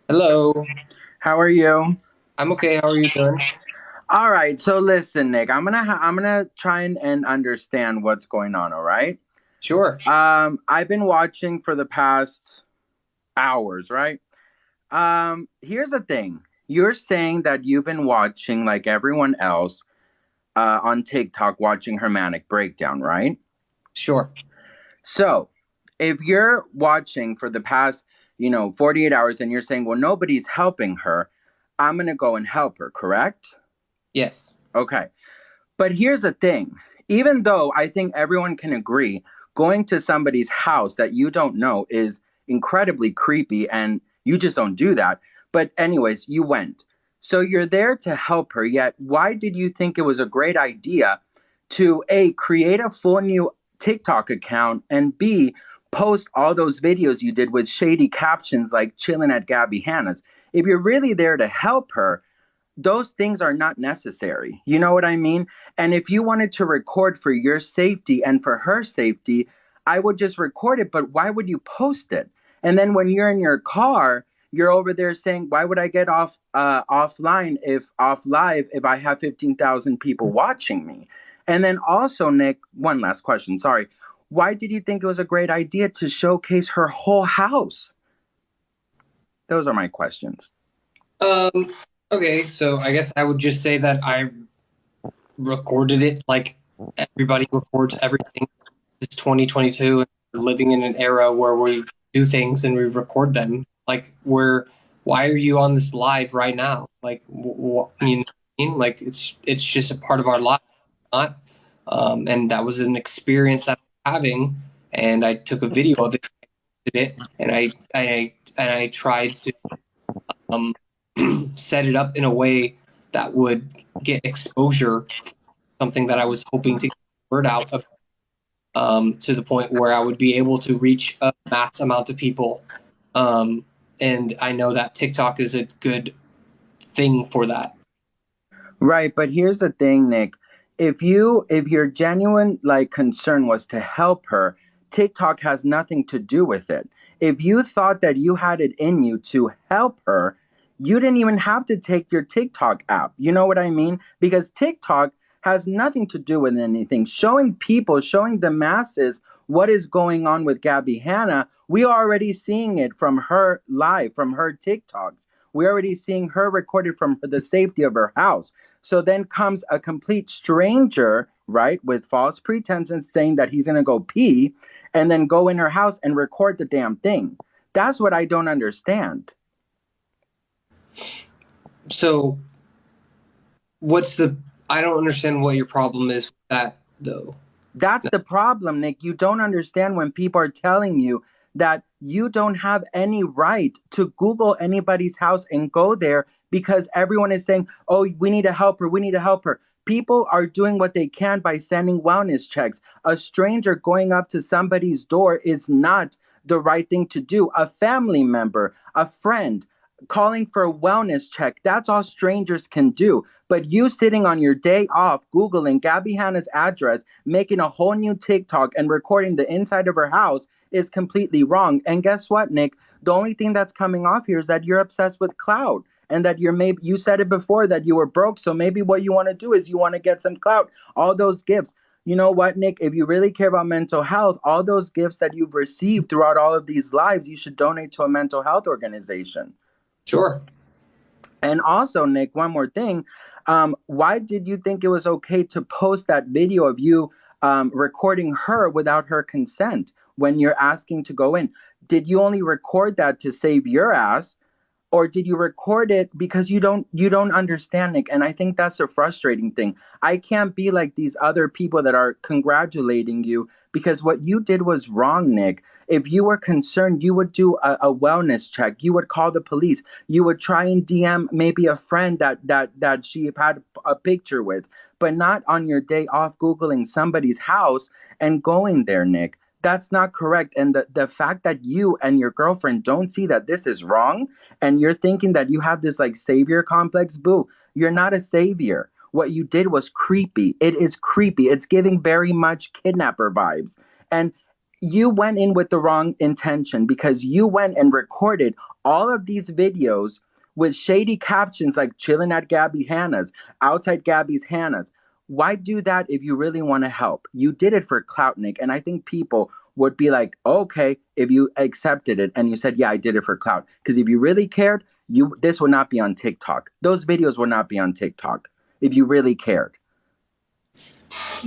Hello. How are you? I'm okay. How are you doing? All right. So listen, Nick, I'm gonna try and understand what's going on. All right. Sure. I've been watching for the past hours. Right. Here's the thing. You're saying that you've been watching like everyone else on TikTok, watching her manic breakdown. Right. Sure. So if you're watching for the past 48 hours and you're saying, well, nobody's helping her, I'm gonna go and help her. Correct. Yes. Okay. But here's the thing, even though I think everyone can agree, going to somebody's house that you don't know is incredibly creepy and you just don't do that. But, anyways, you went. So you're there to help her, yet why did you think it was a great idea to A, create a full new TikTok account, and B, post all those videos you did with shady captions like chilling at Gabbie Hanna's? If you're really there to help her, those things are not necessary. You know what I mean? And if you wanted to record for your safety and for her safety, I would just record it. But why would you post it? And then when you're in your car, you're over there saying, "Why would I get offline if off live if I have 15,000 people watching me?" And then also, Nick, one last question. Sorry. Why did you think it was a great idea to showcase her whole house? Those are my questions. Um, okay, so I guess I would just say that I recorded it like everybody records everything. It's 2022 and we're living in an era where we do things and we record them. Like why are you on this live right now? Like you know what I mean? Like it's just a part of our life, not and that was an experience that I'm having and I took a video of it and I tried to um, set it up in a way that would get exposure, something that I was hoping to get the word out of, to the point where I would be able to reach a mass amount of people. Um, and I know that TikTok is a good thing for that. Right, but here's the thing, Nick. If your genuine like concern was to help her, TikTok has nothing to do with it. If you thought that you had it in you to help her, you didn't even have to take your TikTok app. You know what I mean? Because TikTok has nothing to do with anything. Showing people, showing the masses what is going on with Gabbie Hanna, we are already seeing it from her live, from her TikToks. We're already seeing her recorded from the safety of her house. So then comes a complete stranger, right, with false pretenses saying that he's going to go pee and then go in her house and record the damn thing. That's what I don't understand. So what's the? I don't understand what your problem is with that though. That's the problem, Nick. You don't understand when people are telling you that you don't have any right to Google anybody's house and go there because everyone is saying, oh, we need to help her. We need to help her. People are doing what they can by sending wellness checks. A stranger going up to somebody's door is not the right thing to do. A family member, a friend, calling for a wellness check, that's all strangers can do. But you sitting on your day off, Googling Gabbie Hanna's address, making a whole new TikTok and recording the inside of her house is completely wrong. And guess what, Nick? The only thing that's coming off here is that you're obsessed with clout and that you're maybe you said it before that you were broke. So maybe what you want to do is you want to get some clout. All those gifts. You know what, Nick? If you really care about mental health, all those gifts that you've received throughout all of these lives, you should donate to a mental health organization. Sure. And also, Nick, one more thing. Why did you think it was okay to post that video of you recording her without her consent when you're asking to go in? Did you only record that to save your ass? Or did you record it because you don't understand, Nick? And I think that's a frustrating thing. I can't be like these other people that are congratulating you because what you did was wrong, Nick. If you were concerned, you would do a wellness check. You would call the police. You would try and DM maybe a friend that she had a picture with, but not on your day off googling somebody's house and going there, Nick. That's not correct. And the fact that you and your girlfriend don't see that this is wrong and you're thinking that you have this like savior complex, boo, you're not a savior. What you did was creepy. It is creepy. It's giving very much kidnapper vibes. And you went in with the wrong intention because you went and recorded all of these videos with shady captions like chilling at Gabbie Hanna's, outside Gabbie's Hanna's. Why do that if you really want to help? You did it for clout, Nick. And I think people would be like, okay, if you accepted it and you said, yeah, I did it for clout. Because if you really cared, this would not be on TikTok. Those videos would not be on TikTok if you really cared.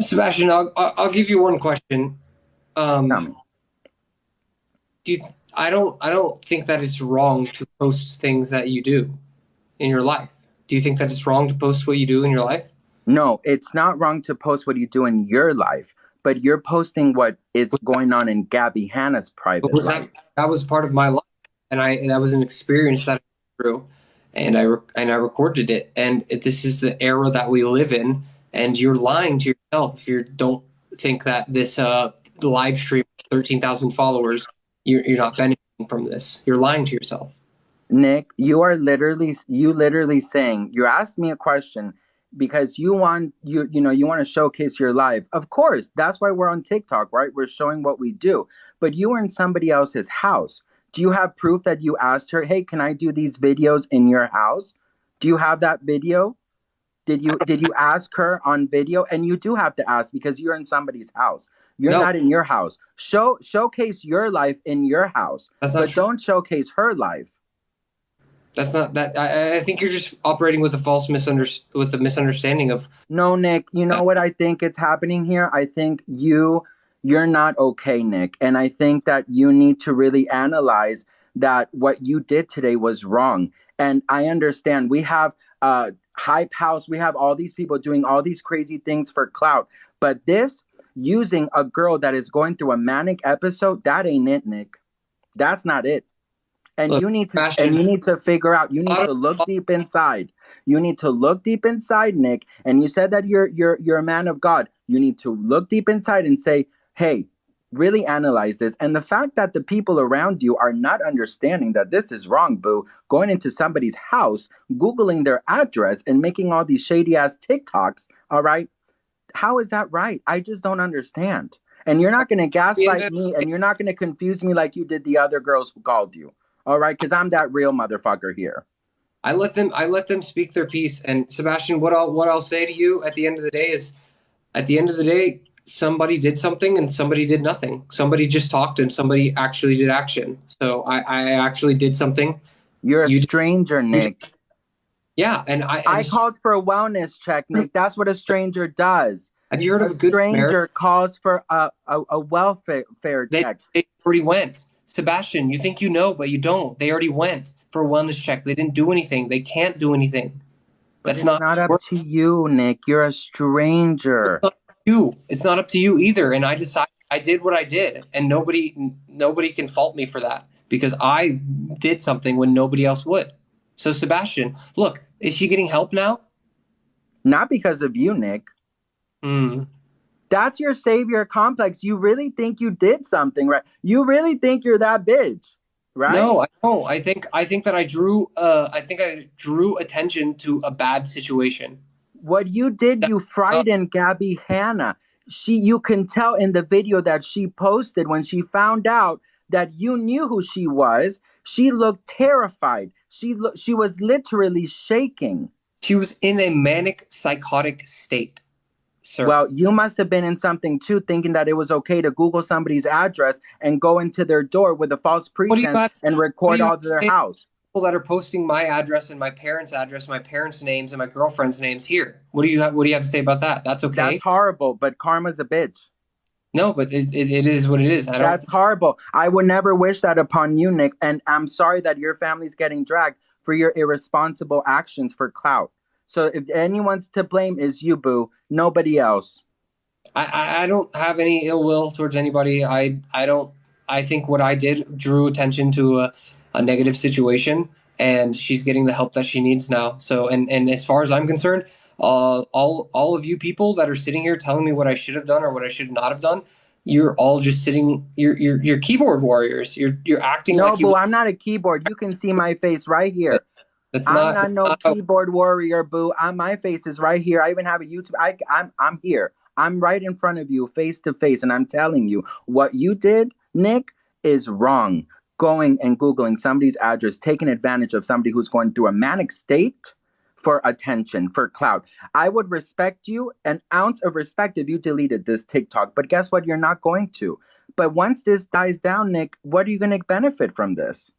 Sebastian, I'll give you one question. Tell me. Do you, I don't think that it's wrong to post things that you do in your life. Do you think that it's wrong to post what you do in your life? No, it's not wrong to post what you do in your life, but you're posting what is going on in Gabbie Hanna's But private was life. that was part of my life, and that was an experience that I went through, and I recorded it, and this is the era that we live in, and you're lying to yourself if you don't think that this live stream, 13,000 followers, you're not benefiting from this. You're lying to yourself. Nick, you literally saying you asked me a question because you want to showcase your life. Of course, that's why we're on TikTok, right? We're showing what we do. But you were in somebody else's house. Do you have proof that you asked her, "Hey, can I do these videos in your house?" Do you have that video? Did you ask her on video? And you do have to ask because you're in somebody's house. You're No, not in your house. Showcase your life in your house, that's not but true. don't showcase her life. That's not that. I think you're just operating with a with a misunderstanding of No, Nick, you know that. what I think is happening here? I think you're not okay, Nick. And I think that you need to really analyze that what you did today was wrong. And I understand we have Hype House, we have all these people doing all these crazy things for clout. But this using a girl that is going through a manic episode, that ain't it, Nick. That's not it. And Look, you Bastion, need to figure out, you a need lot to look of deep inside. You need to look deep inside, Nick. And you said that you're a man of God. You need to look deep inside and say, hey, really analyze this. And the fact that the people around you are not understanding that this is wrong, boo, going into somebody's house, Googling their address and making all these shady ass TikToks, all right? How is that right? I just don't understand. And you're not going to the end gaslight of me the and day, you're not going to confuse me like you did the other girls who called you. All right? Because I'm that real motherfucker here. I let them speak their piece. And Sebastian, what I'll say to you at the end of the day is, at the end of the day, somebody did something and somebody did nothing. Somebody just talked and somebody actually did action. So I actually did something. You're a You did, stranger, you did, Nick. yeah. And I I just called for a wellness check, Nick. That's what a stranger does. have you heard A of a good Samaritan? stranger calls for a welfare They check. they already went. Sebastian, you think you know, but you don't. They already went for a wellness check. They didn't do anything. They can't do anything. But That's it's not not up work. to you, Nick. You're a It's stranger. not up to you. It's not up to you either. And I decided I did what I did, and nobody can fault me for that because I did something when nobody else would. So Sebastian, look, is she getting help now? Not because of you, Nick. Hmm. That's your savior complex. You really think you did something, right? You really think you're that bitch, right? No, I don't. I think that I drew attention to a bad situation. What you did, That, you uh, frightened Gabbie Hanna. You can tell in the video that she posted when she found out that you knew who she was. She looked terrified. She was literally shaking. she was in a manic psychotic state, sir. Well, you must have been in something too, thinking that it was okay to Google somebody's address and go into their door with a false What do you pretense have? and What do record you have all to their say to house. people that are posting my address, my parents' names, and my girlfriend's names here? What do you have to say about that? That's That's okay. horrible, but karma's a bitch. No, but it is what it is. I don't. That's horrible. I would never wish that upon you, Nick. And I'm sorry that your family's getting dragged for your irresponsible actions for clout. So if anyone's to blame is you, boo. Nobody else. I don't have any ill will towards anybody. I don't. I think what I did drew attention to a negative situation, and she's getting the help that she needs now. So, and as far as I'm concerned, all of you people that are sitting here telling me what I should have done or what I should not have done, you're all just sitting. You're keyboard warriors. You're acting No, like you. boo, I'm not a keyboard. You can see my face right here. That's I'm not. not That's no not how, keyboard warrior, boo. My face is right here. I even have a YouTube. I'm here. I'm right in front of you, face to face, and I'm telling you what you did, Nick, is wrong. going and Googling somebody's address, taking advantage of somebody who's going through a manic state for attention, for clout. I would respect you an ounce of respect if you deleted this TikTok, but guess what? You're not going to. But once this dies down, Nick, what are you going to benefit from this?